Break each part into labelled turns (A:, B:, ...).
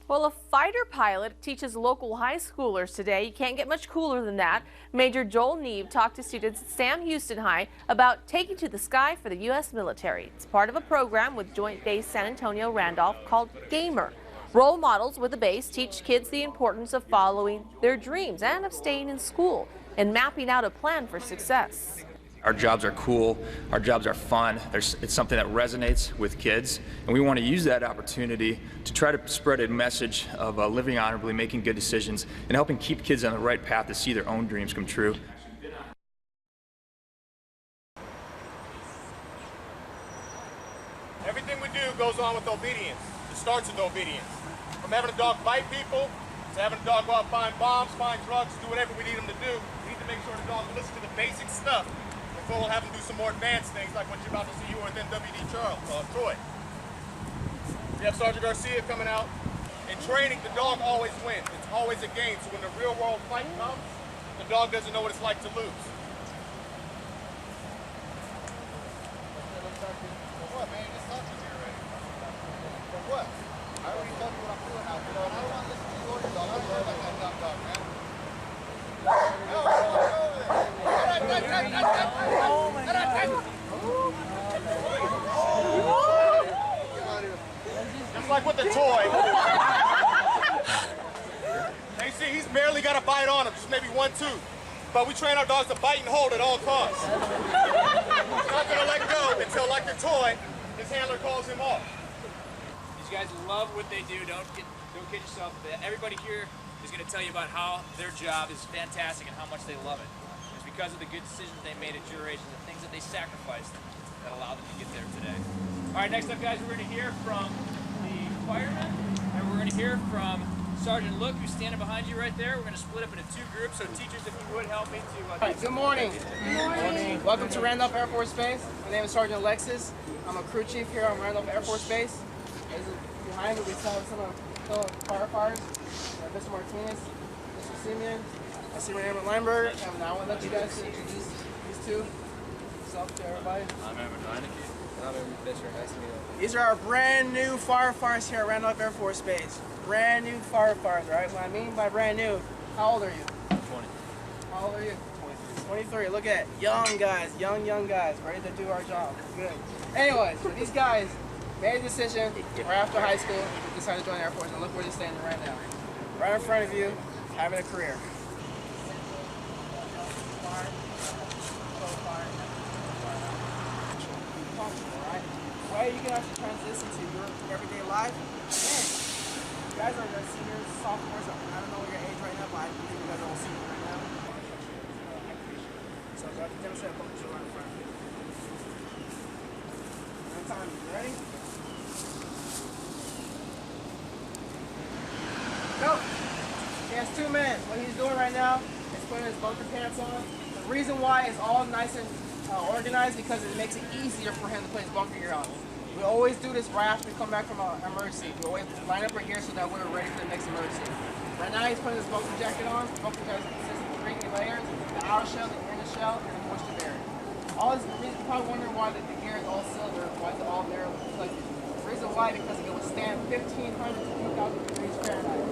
A: Well, a fighter pilot teaches local high schoolers today. You can't get much cooler than that. Major Joel Neve talked to students at Sam Houston High about taking to the sky for the U.S. military. It's part of a program with Joint Base San Antonio Randolph called Gamer. Role models with the base teach kids the importance of following their dreams and of staying in school and mapping out a plan for success.
B: Our jobs are cool, our jobs are fun, it's something that resonates with kids, and we want to use that opportunity to try to spread a message of living honorably, making good decisions, and helping keep kids on the right path to see their own dreams come true.
C: Everything we do goes on with obedience. It starts with obedience. From having a dog bite people, to having a dog go out and find bombs, find drugs, do whatever we need them to do, we need to make sure the dog listens to the basic stuff. Before we'll have them do some more advanced things like what you're about to see you within WD Troy. We have Sergeant Garcia coming out. In training, the dog always wins. It's always a game. So when the real world fight comes, the dog doesn't know what it's like to lose. For what, man? Just talk to me already. For what? I already told you what I'm doing out there. I don't want to listen to you or your dog. I don't care about that dumb dog, man. No, over there. Just like with the toy. Now you see, he's barely got a bite on him, just maybe one tooth. But we train our dogs to bite and hold at all costs. He's not gonna let go until, like the toy, his handler calls him off.
D: These guys love what they do. Don't kid yourself. Everybody here is going to tell you about how their job is fantastic and how much they love it. It's because of the good decisions they made at your age and the things that they sacrificed that allowed them to get there today. All right, next up, guys, we're going to hear from the firemen, and we're going to hear from Sergeant Look, who's standing behind you right there. We're going to split up into two groups, so teachers, if you would help me to...
E: Good morning. Good morning. Welcome to Randolph Air Force Base. My name is Sergeant Alexis. I'm a crew chief here on Randolph Air Force Base. Behind me, we have some of the firefighters. Mr. Martinez, Mr. Simeon, I see Raymond Lineberger, and I want to let you guys introduce these two. What's up to everybody?
F: I'm Aaron Heineke. And I'm Aaron Fisher. Nice to meet you.
E: These are our brand new firefighters here at Randolph Air Force Base. Brand new firefighters, right? What I mean by brand new, how old are you?
F: 20.
E: How old are you? 23. Look at young guys, young guys, ready to do our job. Good. Anyways, so these guys made a decision right after high school, decided to join the Air Force, and look where they're standing right now. Right in front of you, having a career. Right? You can actually transition to your everyday life. Man, you guys are the seniors, sophomores. I don't know your age right now, but I believe you guys are all seniors right now. So I have to demonstrate a bunch right in front of you. One time, you ready? Go! He has 2 men. What he's doing right now is putting his bunker pants on. The reason why it's all nice and organized because it makes it easier for him to put his bunker gear on. We always do this right after we come back from an emergency. We always line up right here so that we're ready for the next emergency. Right now he's putting his bunker jacket on. The bunker jacket consists of 3 layers: the outer shell, the inner shell, and the moisture barrier. All this, you're probably wondering why the gear is all cylinder, why is it all there reflected. The reason why, because it will withstand 1,500 to 2,000 degrees Fahrenheit.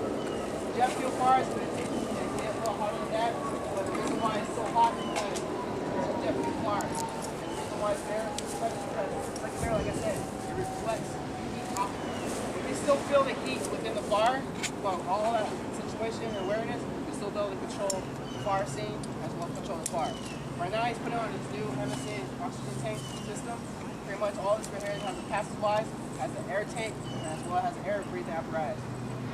E: Jet fuel fires, but it get a little hotter than that. But the reason why it's so hot is because there's jet fuel fires. And the reason why it's there is because it's like a mirror, like I said, it reflects heat off of it. If you still feel the heat within the fire, well, all that situation and awareness, you still be able to control the fire scene as well as control the fire. Right now he's putting on his new MSA oxygen tank system. Pretty much all his here has a passive life, has an air tank, as well as an air breathing apparatus.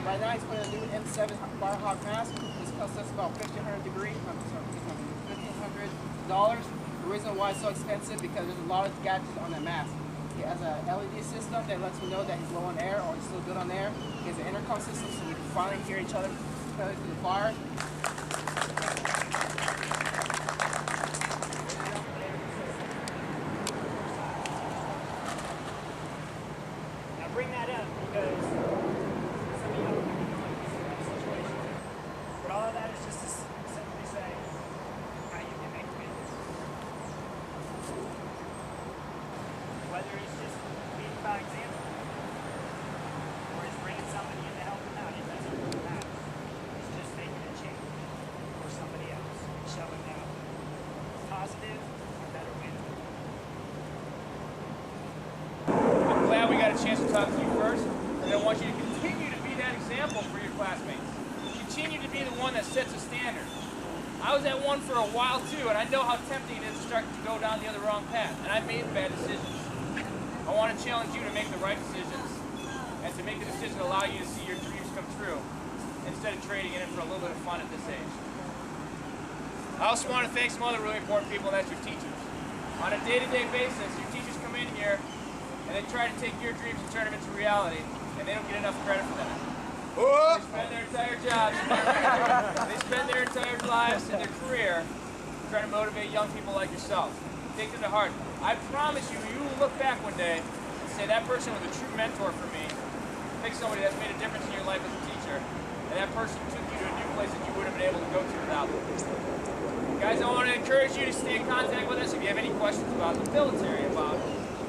E: Right now he's putting a new M7 Firehawk mask. This costs us about $1,500. The reason why it's so expensive because there's a lot of gadgets on that mask. He has a LED system that lets me know that he's low on air or he's still good on air. He has an intercom system so we can finally hear each other through the fire.
G: Now bring that up because some of you don't know this situation. But all of that is just to simply say how you can make wins. Whether it's just leading by example or just bringing somebody in to help them out.
D: got a chance to talk to you first, and I want you to continue to be that example for your classmates. Continue to be the one that sets a standard. I was at one for a while too, and I know how tempting it is to start to go down the other wrong path, and I've made bad decisions. I want to challenge you to make the right decisions, and to make the decision to allow you to see your dreams come true, instead of trading it in for a little bit of fun at this age. I also want to thank some other really important people, and that's your teachers. On a day-to-day basis, your teachers come in here and they try to take your dreams and turn them into reality, and they don't get enough credit for that. They spend their entire jobs, they spend their entire lives and their career trying to motivate young people like yourself. Take them to heart. I promise you, you will look back one day and say, that person was a true mentor for me. Pick somebody that's made a difference in your life as a teacher, and that person took you to a new place that you wouldn't have been able to go to without them. Guys, I want to encourage you to stay in contact with us if you have any questions about the military, about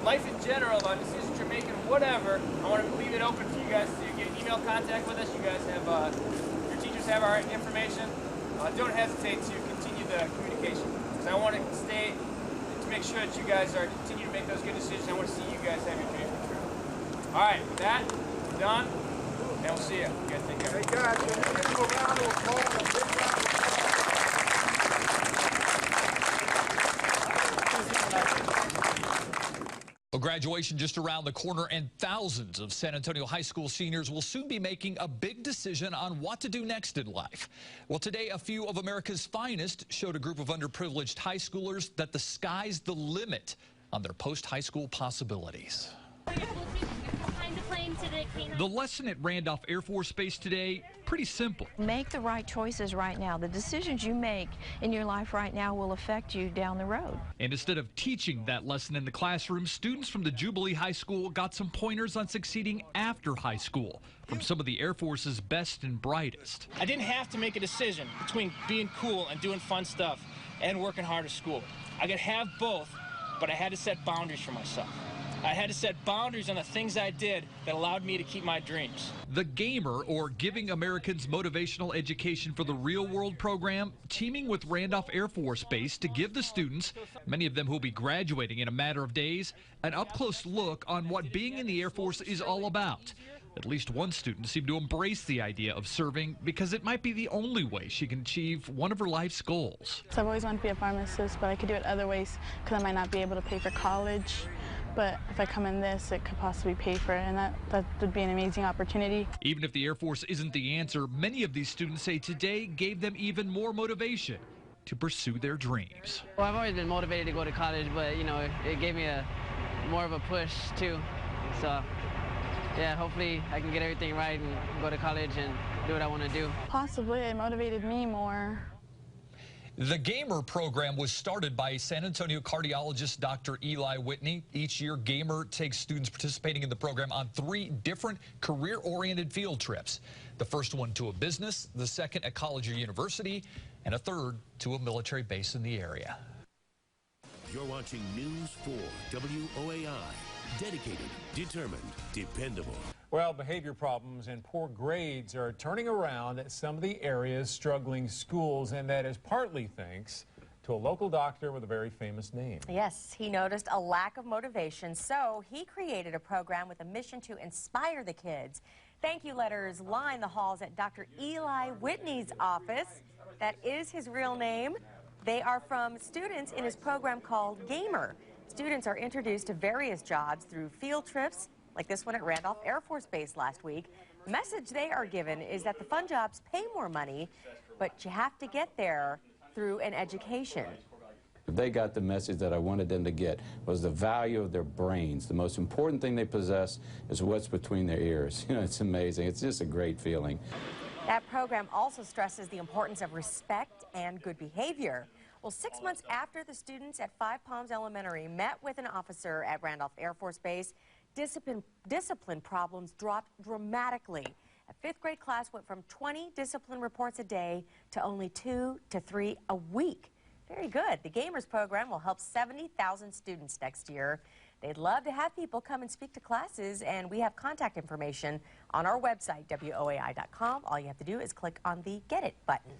D: life in general, about decisions you're making, whatever. I want to leave it open for you guys to get email contact with us. You guys have, your teachers have our information. Don't hesitate to continue the communication, because I want to stay to make sure that you guys are continue to make those good decisions. I want to see you guys have your dreams come true. All right, with that, we're done, and we'll see you. You guys take care.
C: Hey guys, can you give a round of applause? A big round of applause.
H: Well, graduation just around the corner, and thousands of San Antonio high school seniors will soon be making a big decision on what to do next in life. Well, today, a few of America's finest showed a group of underprivileged high schoolers that the sky's the limit on their post-high school possibilities. The lesson at Randolph Air Force Base today, pretty simple.
I: Make the right choices right now. The decisions you make in your life right now will affect you down the road.
H: And instead of teaching that lesson in the classroom, students from the Jubilee High School got some pointers on succeeding after high school from some of the Air Force's best and brightest.
J: I didn't have to make a decision between being cool and doing fun stuff and working hard at school. I could have both, but I had to set boundaries for myself. I had to set boundaries on the things I did that allowed me to keep my dreams.
H: The Gamer, or Giving Americans Motivational Education for the Real World program, teaming with Randolph Air Force Base to give the students, many of them who will be graduating in a matter of days, an up-close look on what being in the Air Force is all about. At least one student seemed to embrace the idea of serving because it might be the only way she can achieve one of her life's goals.
K: So I've always wanted to be a pharmacist, but I could do it other ways because I might not be able to pay for college. But if I come in this, it could possibly pay for it, and that would be an amazing opportunity.
H: Even if the Air Force isn't the answer, many of these students say today gave them even more motivation to pursue their dreams.
L: Well, I've always been motivated to go to college, but, you know, it gave me more of a push, too. So, yeah, hopefully I can get everything right and go to college and do what I want to do.
K: Possibly. It motivated me more.
H: The Gamer program was started by San Antonio cardiologist Dr. Eli Whitney. Each year, Gamer takes students participating in the program on 3 different career-oriented field trips. The first one to a business, the second a college or university, and a third to a military base in the area.
M: You're watching News 4 WOAI. Dedicated, determined, dependable.
N: Well, behavior problems and poor grades are turning around at some of the area's struggling schools, and that is partly thanks to a local doctor with a very famous name.
O: Yes, he noticed a lack of motivation, so he created a program with a mission to inspire the kids. Thank you letters line the halls at Dr. Eli Whitney's office. That is his real name. They are from students in his program called Gamer. Students are introduced to various jobs through field trips, like this one at Randolph Air Force Base last week. The message they are given is that the fun jobs pay more money, but you have to get there through an education.
P: They got the message that I wanted them to get, was the value of their brains. The most important thing they possess is what's between their ears. You know, it's amazing. It's just a great feeling.
O: That program also stresses the importance of respect and good behavior. Well, 6 months after the students at Five Palms Elementary met with an officer at Randolph Air Force Base, discipline problems dropped dramatically. A 5th grade class went from 20 discipline reports a day to only 2 to 3 a week. Very good. The Gamers program will help 70,000 students next year. They'd love to have people come and speak to classes, and we have contact information on our website, WOAI.com. All you have to do is click on the Get It button.